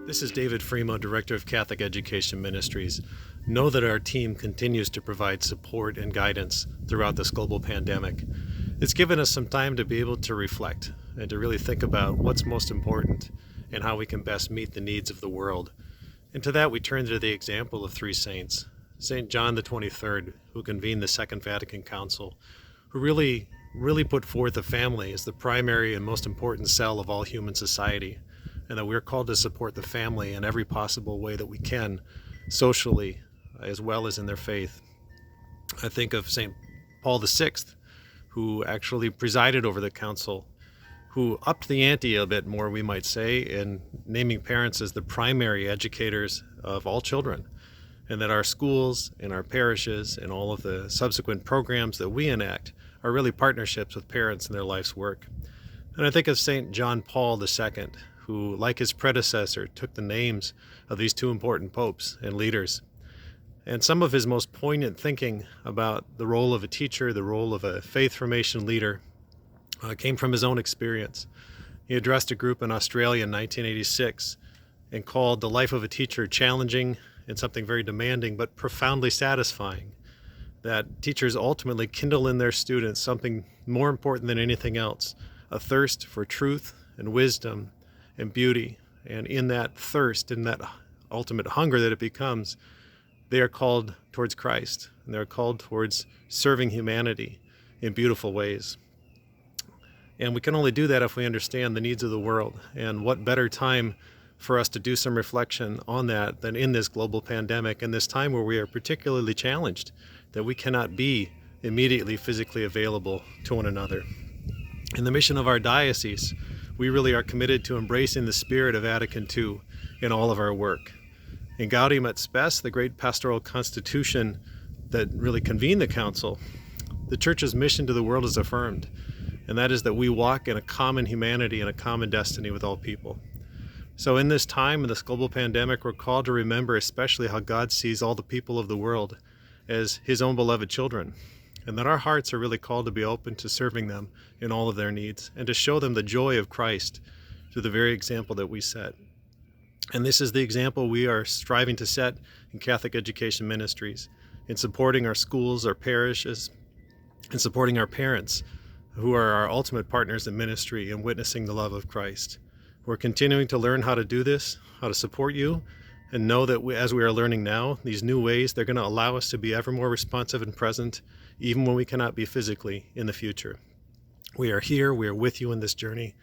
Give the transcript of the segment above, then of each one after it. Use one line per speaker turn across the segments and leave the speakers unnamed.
This is David Fremo, Director of Catholic Education Ministries. Know that our team continues to provide support and guidance throughout this global pandemic. It's given us some time to be able to reflect and to really think about what's most important and how we can best meet the needs of the world. And to that we turn to the example of three saints. St. John the 23rd, who convened the Second Vatican Council, who really put forth the family as the primary and most important cell of all human society, and that we're called to support the family in every possible way that we can, socially as well as in their faith. I think of St. Paul VI, who actually presided over the council, who upped the ante a bit more, we might say, in naming parents as the primary educators of all children, and that our schools and our parishes and all of the subsequent programs that we enact are really partnerships with parents in their life's work. And I think of St. John Paul II, who, like his predecessor, took the names of these two important popes and leaders. And some of his most poignant thinking about the role of a teacher, the role of a faith formation leader, came from his own experience. He addressed a group in Australia in 1986 and called the life of a teacher challenging and something very demanding but profoundly satisfying. That teachers ultimately kindle in their students something more important than anything else, a thirst for truth and wisdom and beauty. And in that thirst, in that ultimate hunger that it becomes, they are called towards Christ, and they're called towards serving humanity in beautiful ways. And we can only do that if we understand the needs of the world. And what better time for us to do some reflection on that than in this global pandemic, and this time where we are particularly challenged, that we cannot be immediately physically available to one another. In the mission of our diocese, we really are committed to embracing the spirit of Vatican II in all of our work. In Gaudium et Spes, the great pastoral constitution that really convened the council, the Church's mission to the world is affirmed, and that is that we walk in a common humanity and a common destiny with all people. So in this time, in this global pandemic, we're called to remember especially how God sees all the people of the world as his own beloved children, and that our hearts are really called to be open to serving them in all of their needs and to show them the joy of Christ through the very example that we set. And this is the example we are striving to set in Catholic Education Ministries, in supporting our schools, our parishes, and supporting our parents, who are our ultimate partners in ministry and witnessing the love of Christ. We're continuing to learn how to do this, how to support you, and know that as we are learning now, these new ways, they're going to allow us to be ever more responsive and present, even when we cannot be physically in the future. We are here, we are with you in this journey.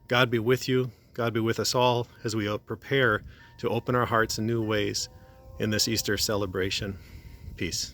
God be with you, God be with us all as we prepare to open our hearts in new ways in this Easter celebration. Peace.